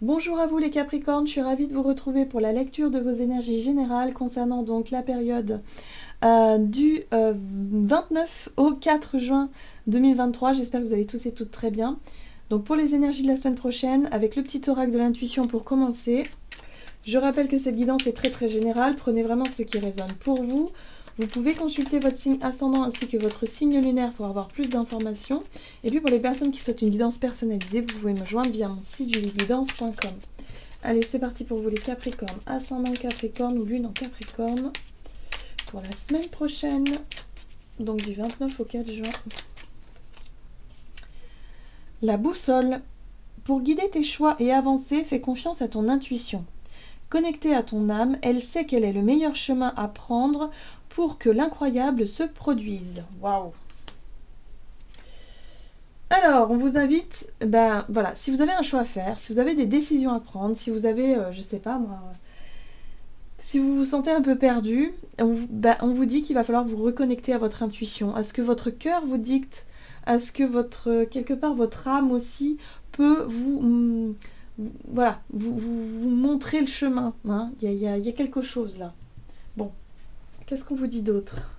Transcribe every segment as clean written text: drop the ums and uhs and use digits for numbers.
Bonjour à vous les Capricornes, je suis ravie de vous retrouver pour la lecture de vos énergies générales concernant donc la période du 29 au 4 juin 2023. J'espère que vous allez tous et toutes très bien. Donc pour les énergies de la semaine prochaine, avec le petit oracle de l'intuition pour commencer, je rappelle que cette guidance est très générale, prenez vraiment ce qui résonne pour vous. Vous pouvez consulter votre signe ascendant ainsi que votre signe lunaire pour avoir plus d'informations. Et puis pour les personnes qui souhaitent une guidance personnalisée, vous pouvez me joindre via mon site julieguidance.com. Allez, c'est parti pour vous les Capricornes, ascendant Capricorne ou lune en Capricorne, pour la semaine prochaine, donc du 29 au 4 juin. La boussole. Pour guider tes choix et avancer, fais confiance à ton intuition. Connectée à ton âme, elle sait quel est le meilleur chemin à prendre pour que l'incroyable se produise. Waouh! Alors, on vous invite, voilà, si vous avez un choix à faire, si vous avez des décisions à prendre, si vous avez, je sais pas moi, si vous vous sentez un peu perdu, on vous dit qu'il va falloir vous reconnecter à votre intuition, à ce que votre cœur vous dicte, à ce que quelque part votre âme aussi peut vous montrer le chemin. Hein. Il y a quelque chose là. Bon, qu'est-ce qu'on vous dit d'autre?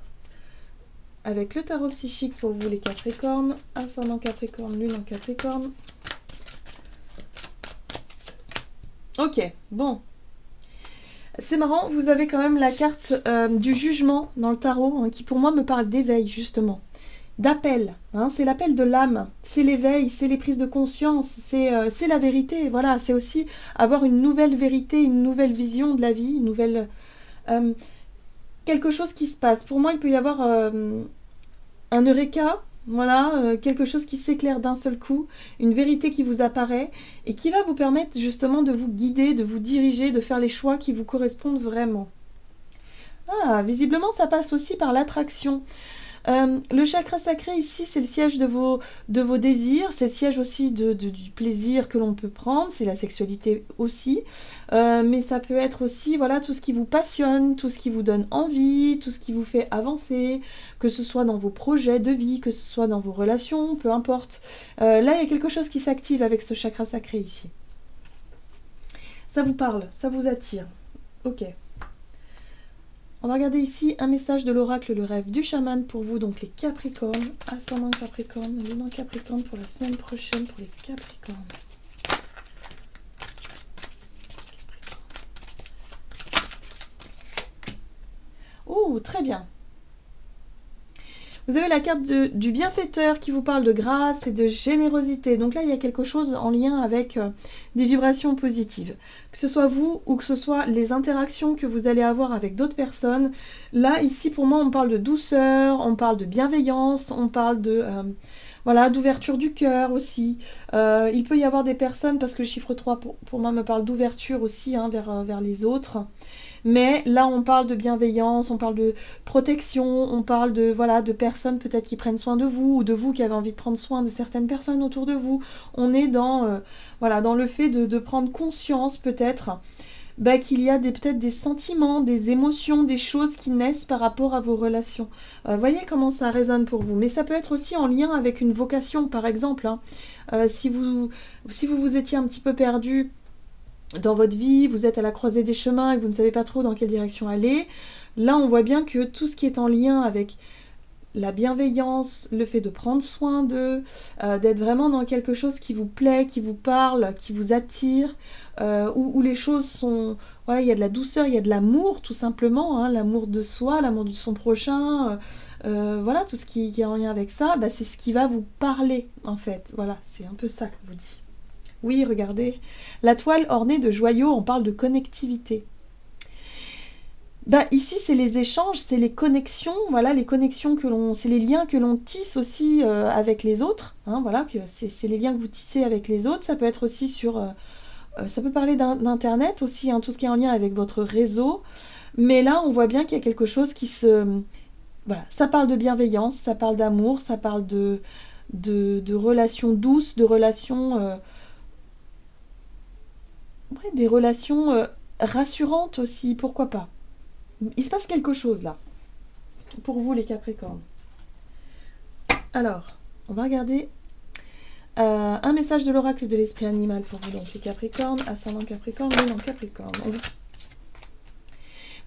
Avec le tarot psychique pour vous les Capricornes, ascendant Capricorne, lune en Capricorne. Ok, bon. C'est marrant, vous avez quand même la carte du jugement dans le tarot, hein, qui pour moi me parle d'éveil justement. D'appel, hein, c'est l'appel de l'âme, c'est l'éveil, c'est les prises de conscience, c'est la vérité, voilà, c'est aussi avoir une nouvelle vérité, une nouvelle vision de la vie, une nouvelle... quelque chose qui se passe. Pour moi, il peut y avoir un eureka, voilà, quelque chose qui s'éclaire d'un seul coup, une vérité qui vous apparaît et qui va vous permettre justement de vous guider, de vous diriger, de faire les choix qui vous correspondent vraiment. Ah, visiblement, ça passe aussi par l'attraction. Le chakra sacré ici, c'est le siège de vos désirs, c'est le siège aussi du plaisir que l'on peut prendre, c'est la sexualité aussi, mais ça peut être aussi voilà, tout ce qui vous passionne, tout ce qui vous donne envie, tout ce qui vous fait avancer, que ce soit dans vos projets de vie, que ce soit dans vos relations, peu importe. Là, il y a quelque chose qui s'active avec ce chakra sacré ici. Ça vous parle, ça vous attire. Ok. On va regarder ici un message de l'oracle, le rêve du chaman pour vous, donc les Capricornes, ascendant Capricorne, lune en Capricorne pour la semaine prochaine pour les Capricornes. Oh, très bien. Vous avez la carte du bienfaiteur qui vous parle de grâce et de générosité. Donc là, il y a quelque chose en lien avec des vibrations positives. Que ce soit vous ou que ce soit les interactions que vous allez avoir avec d'autres personnes. Là, ici, pour moi, on parle de douceur, on parle de bienveillance, on parle de... voilà, d'ouverture du cœur aussi. Il peut y avoir des personnes, parce que le chiffre 3 pour moi me parle d'ouverture aussi hein, vers les autres. Mais là, on parle de bienveillance, on parle de protection, on parle de, voilà, de personnes peut-être qui prennent soin de vous, ou de vous qui avez envie de prendre soin de certaines personnes autour de vous. On est dans, voilà, dans le fait de prendre conscience peut-être qu'il y a peut-être des sentiments, des émotions, des choses qui naissent par rapport à vos relations. Voyez comment ça résonne pour vous. Mais ça peut être aussi en lien avec une vocation, par exemple. Hein. Si vous vous étiez un petit peu perdu dans votre vie, vous êtes à la croisée des chemins et vous ne savez pas trop dans quelle direction aller, là on voit bien que tout ce qui est en lien avec la bienveillance, le fait de prendre soin d'eux, d'être vraiment dans quelque chose qui vous plaît, qui vous parle, qui vous attire, où les choses sont... Voilà, il y a de la douceur, il y a de l'amour tout simplement, hein, l'amour de soi, l'amour de son prochain, voilà, tout ce qui est en lien avec ça, c'est ce qui va vous parler en fait. Voilà, c'est un peu ça que je vous dis. Oui, regardez, la toile ornée de joyaux, on parle de connectivité. Ici, c'est les échanges, c'est les connexions, voilà, les connexions c'est les liens que l'on tisse aussi avec les autres, hein, voilà, c'est les liens que vous tissez avec les autres. Ça peut être aussi ça peut parler d'internet aussi, hein, tout ce qui est en lien avec votre réseau. Mais là, on voit bien qu'il y a quelque chose voilà, ça parle de bienveillance, ça parle d'amour, ça parle de relations douces, de relations... des relations rassurantes aussi, pourquoi pas. Il se passe quelque chose là, pour vous les Capricornes. Alors, on va regarder Un message de l'oracle de l'esprit animal pour vous, donc les Capricornes, ascendant Capricorne, lune en Capricorne.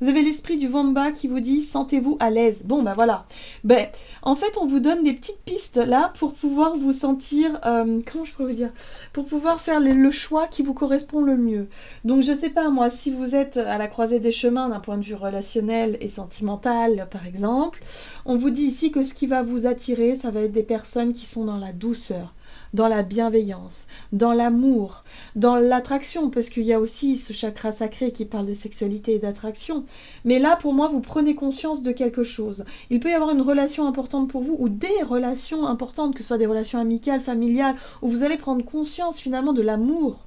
Vous avez l'esprit du Vamba qui vous dit « Sentez-vous à l'aise ». Bon, ben voilà. Ben, en fait, on vous donne des petites pistes là pour pouvoir vous sentir... comment je pourrais vous dire? Pour pouvoir faire le choix qui vous correspond le mieux. Donc, je sais pas, moi, si vous êtes à la croisée des chemins d'un point de vue relationnel et sentimental, par exemple, on vous dit ici que ce qui va vous attirer, ça va être des personnes qui sont dans la douceur, dans la bienveillance, dans l'amour, dans l'attraction, parce qu'il y a aussi ce chakra sacré qui parle de sexualité et d'attraction. Mais là, pour moi, vous prenez conscience de quelque chose. Il peut y avoir une relation importante pour vous, ou des relations importantes, que ce soit des relations amicales, familiales, où vous allez prendre conscience finalement de l'amour.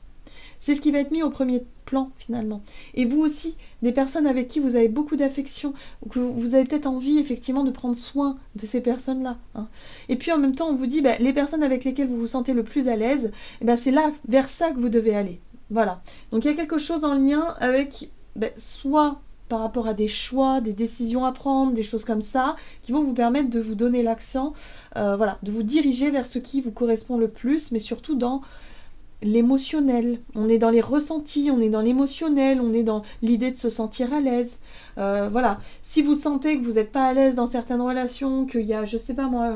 C'est ce qui va être mis au premier plan, finalement. Et vous aussi, des personnes avec qui vous avez beaucoup d'affection, ou que vous avez peut-être envie, effectivement, de prendre soin de ces personnes-là. Hein. Et puis, en même temps, on vous dit, les personnes avec lesquelles vous vous sentez le plus à l'aise, c'est là, vers ça que vous devez aller. Voilà. Donc, il y a quelque chose en lien avec, soit par rapport à des choix, des décisions à prendre, des choses comme ça, qui vont vous permettre de vous donner l'accent, voilà, de vous diriger vers ce qui vous correspond le plus, mais surtout dans l'émotionnel, on est dans les ressentis, on est dans l'émotionnel, on est dans l'idée de se sentir à l'aise. Voilà, si vous sentez que vous n'êtes pas à l'aise dans certaines relations, qu'il y a, je sais pas moi,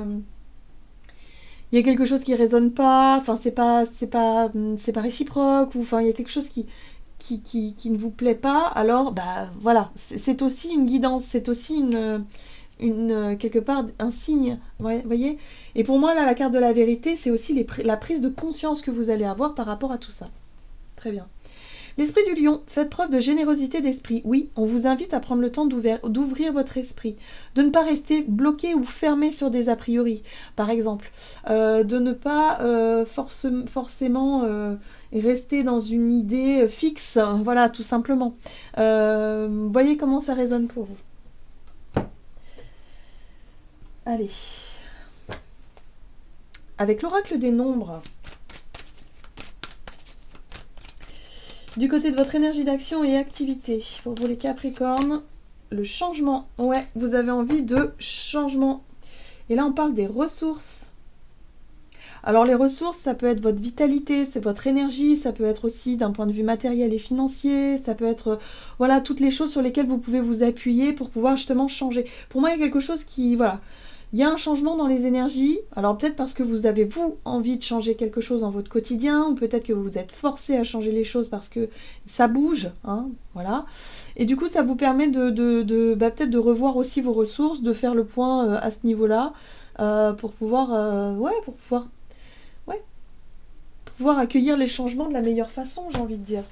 il y a quelque chose qui résonne pas, enfin c'est pas réciproque, ou enfin il y a quelque chose qui ne vous plaît pas, alors voilà, c'est aussi une guidance, c'est aussi quelque part un signe, voyez. Et pour moi là, la carte de la vérité, c'est aussi la prise de conscience que vous allez avoir par rapport à tout ça. Très bien. L'esprit du lion, faites preuve de générosité d'esprit. Oui, on vous invite à prendre le temps d'ouvrir votre esprit, de ne pas rester bloqué ou fermé sur des a priori, par exemple, de ne pas forcément rester dans une idée fixe, voilà, tout simplement. Voyez comment ça résonne pour vous. Allez. Avec l'oracle des nombres, du côté de votre énergie d'action et activité, pour vous les Capricornes, le changement. Ouais, vous avez envie de changement. Et là, on parle des ressources. Alors les ressources, ça peut être votre vitalité, c'est votre énergie, ça peut être aussi d'un point de vue matériel et financier, ça peut être voilà toutes les choses sur lesquelles vous pouvez vous appuyer pour pouvoir justement changer. Pour moi, il y a quelque chose qui, voilà, il y a un changement dans les énergies, alors peut-être parce que vous avez, vous, envie de changer quelque chose dans votre quotidien, ou peut-être que vous vous êtes forcé à changer les choses parce que ça bouge, hein, voilà. Et du coup, ça vous permet peut-être de revoir aussi vos ressources, de faire le point à ce niveau-là, pour pouvoir accueillir les changements de la meilleure façon, j'ai envie de dire.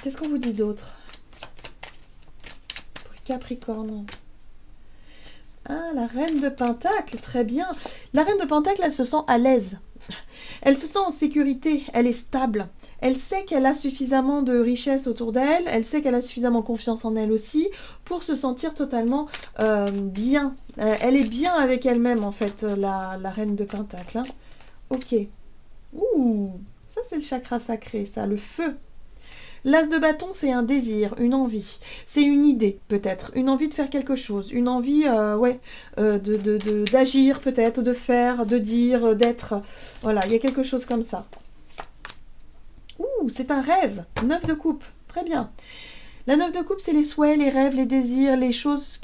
Qu'est-ce qu'on vous dit d'autre pour Capricorne? Ah, la reine de Pentacle, très bien. La reine de Pentacle, elle se sent à l'aise. Elle se sent en sécurité, elle est stable. Elle sait qu'elle a suffisamment de richesse autour d'elle, elle sait qu'elle a suffisamment confiance en elle aussi pour se sentir totalement bien. Elle est bien avec elle-même, en fait, la reine de Pentacle. Hein. Ok. Ouh, ça c'est le chakra sacré, ça, le feu. L'as de bâton, c'est un désir, une envie. C'est une idée, peut-être. Une envie de faire quelque chose. Une envie, d'agir, peut-être, de faire, de dire, d'être. Voilà, il y a quelque chose comme ça. Ouh, c'est un rêve. 9 de coupe. Très bien. La 9 de coupe, c'est les souhaits, les rêves, les désirs, les choses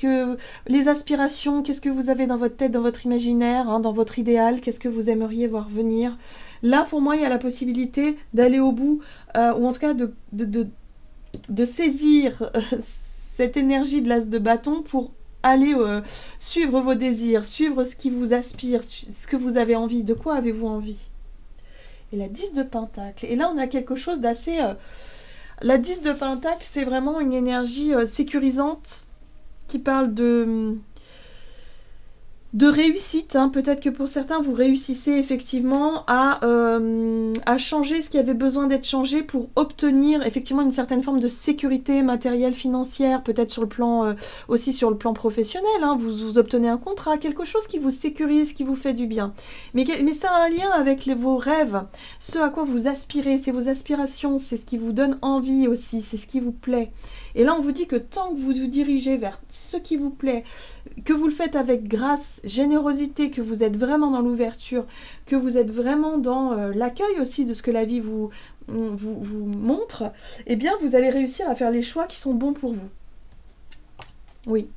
les aspirations, qu'est-ce que vous avez dans votre tête, dans votre imaginaire, hein, dans votre idéal, qu'est-ce que vous aimeriez voir venir. Là, pour moi, il y a la possibilité d'aller au bout, ou en tout cas de saisir cette énergie de l'as de bâton pour aller suivre vos désirs, suivre ce qui vous aspire, ce que vous avez envie, de quoi avez-vous envie. Et la 10 de pentacle. Et là, on a quelque chose d'assez... La 10 de Pentacle, c'est vraiment une énergie sécurisante qui parle de réussite. Hein. Peut-être que pour certains, vous réussissez effectivement à changer ce qui avait besoin d'être changé pour obtenir effectivement une certaine forme de sécurité matérielle, financière, peut-être sur le plan aussi sur le plan professionnel. Hein. Vous obtenez un contrat, quelque chose qui vous sécurise, qui vous fait du bien. Mais ça a un lien avec vos rêves, ce à quoi vous aspirez, c'est vos aspirations, c'est ce qui vous donne envie aussi, c'est ce qui vous plaît. Et là, on vous dit que tant que vous vous dirigez vers ce qui vous plaît, que vous le faites avec grâce, grâce, générosité, que vous êtes vraiment dans l'ouverture, que vous êtes vraiment dans l'accueil aussi de ce que la vie vous montre, eh bien vous allez réussir à faire les choix qui sont bons pour vous. Oui.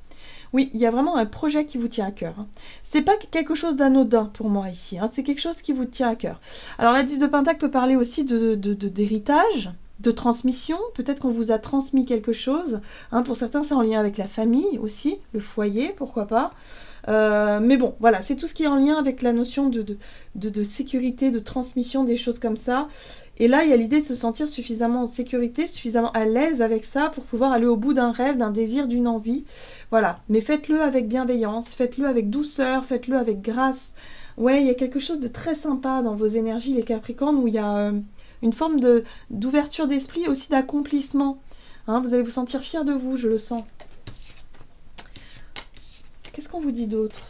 Oui, il y a vraiment un projet qui vous tient à cœur. C'est pas quelque chose d'anodin pour moi ici, c'est quelque chose qui vous tient à cœur. Alors la 10 de Pentacle peut parler aussi d'héritage, de transmission. Peut-être qu'on vous a transmis quelque chose. Pour certains, c'est en lien avec la famille aussi, le foyer, pourquoi pas. Mais bon, voilà, c'est tout ce qui est en lien avec la notion de sécurité, de transmission, des choses comme ça. Et là, il y a l'idée de se sentir suffisamment en sécurité, suffisamment à l'aise avec ça pour pouvoir aller au bout d'un rêve, d'un désir, d'une envie. Voilà, mais faites-le avec bienveillance, faites-le avec douceur, faites-le avec grâce. Ouais, il y a quelque chose de très sympa dans vos énergies, les Capricornes, où il y a une forme d'ouverture d'esprit, aussi d'accomplissement. Vous allez vous sentir fiers de vous, je le sens. Qu'est-ce qu'on vous dit d'autre?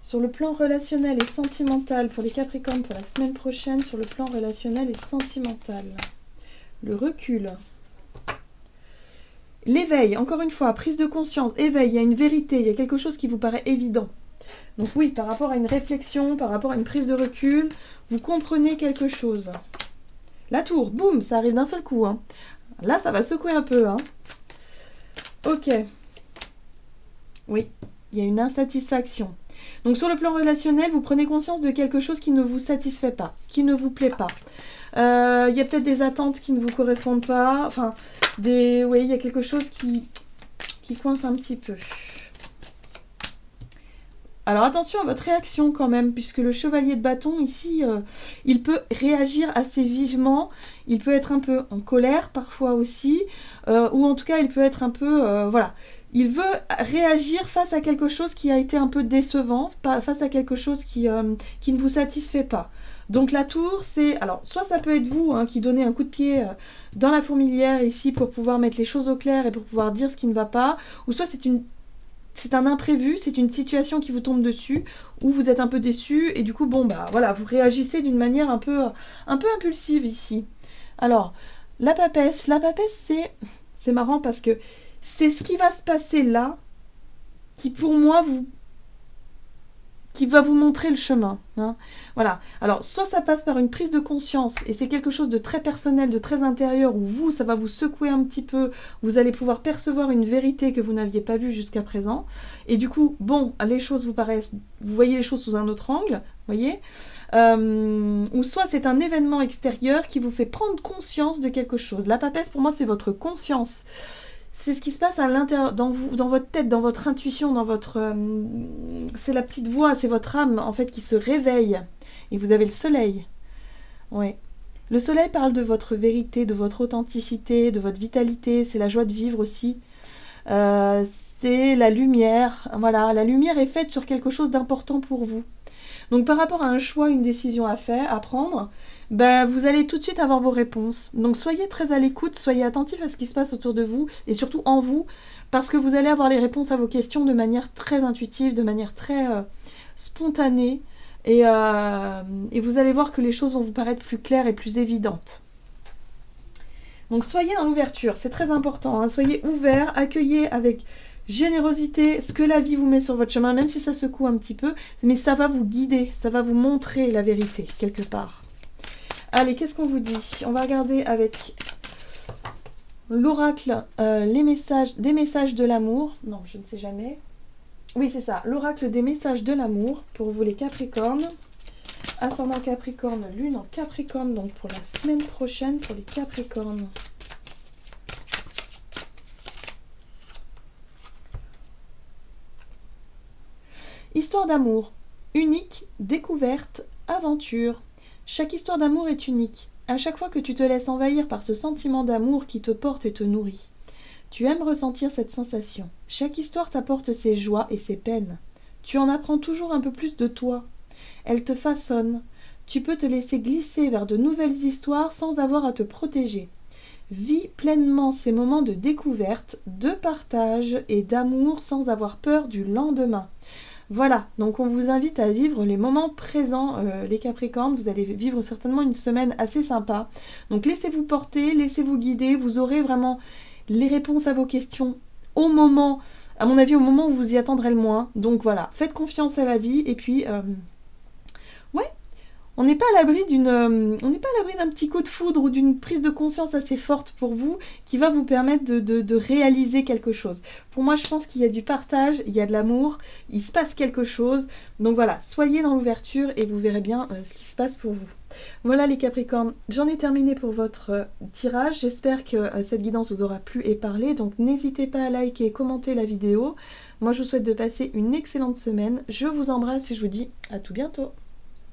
Sur le plan relationnel et sentimental pour les Capricornes pour la semaine prochaine, sur le plan relationnel et sentimental. Le recul. L'éveil, encore une fois, prise de conscience, éveil, il y a une vérité, il y a quelque chose qui vous paraît évident. Donc oui, par rapport à une réflexion, par rapport à une prise de recul, vous comprenez quelque chose. La tour, boum, ça arrive d'un seul coup. Là, ça va secouer un peu. Ok. Oui, il y a une insatisfaction. Donc sur le plan relationnel, vous prenez conscience de quelque chose qui ne vous satisfait pas, qui ne vous plaît pas. Il y a peut-être des attentes qui ne vous correspondent pas. Enfin, oui, il y a quelque chose qui coince un petit peu. Alors attention à votre réaction quand même, puisque le chevalier de bâton ici, il peut réagir assez vivement, il peut être un peu en colère parfois aussi, ou en tout cas il peut être un peu, voilà, il veut réagir face à quelque chose qui a été un peu décevant, face à quelque chose qui ne vous satisfait pas. Donc la tour, c'est, alors soit ça peut être vous qui donnez un coup de pied dans la fourmilière ici pour pouvoir mettre les choses au clair et pour pouvoir dire ce qui ne va pas, ou soit c'est un imprévu, c'est une situation qui vous tombe dessus, où vous êtes un peu déçu, et du coup, bon, bah voilà, vous réagissez d'une manière un peu impulsive ici. Alors, la papesse, c'est marrant parce que c'est ce qui va se passer là, qui pour moi qui va vous montrer le chemin. Voilà. Alors, soit ça passe par une prise de conscience, et c'est quelque chose de très personnel, de très intérieur, où ça va vous secouer un petit peu, vous allez pouvoir percevoir une vérité que vous n'aviez pas vue jusqu'à présent, et du coup, bon, les choses vous paraissent, vous voyez les choses sous un autre angle, voyez, ou soit c'est un événement extérieur qui vous fait prendre conscience de quelque chose. La papesse, pour moi, c'est votre conscience. C'est ce qui se passe à l'intérieur, dans votre tête, dans votre intuition, dans votre... c'est la petite voix, c'est votre âme, en fait, qui se réveille. Et vous avez le soleil. Ouais. Le soleil parle de votre vérité, de votre authenticité, de votre vitalité. C'est la joie de vivre aussi. C'est la lumière. Voilà, la lumière est faite sur quelque chose d'important pour vous. Donc, par rapport à un choix, une décision à prendre... vous allez tout de suite avoir vos réponses. Donc soyez très à l'écoute, soyez attentifs à ce qui se passe autour de vous et surtout en vous, parce que vous allez avoir les réponses à vos questions de manière très intuitive, de manière très spontanée, et vous allez voir que les choses vont vous paraître plus claires et plus évidentes. Donc soyez dans l'ouverture, c'est très important, soyez ouverts, accueillez avec générosité ce que la vie vous met sur votre chemin, même si ça secoue un petit peu, mais ça va vous guider, ça va vous montrer la vérité quelque part. Allez, qu'est-ce qu'on vous dit? On va regarder avec l'oracle des messages de l'amour. Non, je ne sais jamais. Oui, c'est ça, l'oracle des messages de l'amour pour vous les Capricornes. Ascendant Capricorne, lune en Capricorne, donc pour la semaine prochaine pour les Capricornes. Histoire d'amour, unique, découverte, aventure. Chaque histoire d'amour est unique. À chaque fois que tu te laisses envahir par ce sentiment d'amour qui te porte et te nourrit. Tu aimes ressentir cette sensation. Chaque histoire t'apporte ses joies et ses peines. Tu en apprends toujours un peu plus de toi. Elle te façonne. Tu peux te laisser glisser vers de nouvelles histoires sans avoir à te protéger. Vis pleinement ces moments de découverte, de partage et d'amour sans avoir peur du lendemain. Voilà, donc on vous invite à vivre les moments présents, les Capricornes. Vous allez vivre certainement une semaine assez sympa. Donc laissez-vous porter, laissez-vous guider. Vous aurez vraiment les réponses à vos questions au moment à mon avis, au moment où vous y attendrez le moins. Donc voilà, faites confiance à la vie, et puis, ouais, on n'est pas à l'abri on n'est pas à l'abri d'un petit coup de foudre ou d'une prise de conscience assez forte pour vous qui va vous permettre de réaliser quelque chose. Pour moi, je pense qu'il y a du partage, il y a de l'amour, il se passe quelque chose. Donc voilà, soyez dans l'ouverture et vous verrez bien ce qui se passe pour vous. Voilà les Capricornes, j'en ai terminé pour votre tirage. J'espère que cette guidance vous aura plu et parlé. Donc n'hésitez pas à liker et commenter la vidéo. Moi, je vous souhaite de passer une excellente semaine. Je vous embrasse et je vous dis à tout bientôt.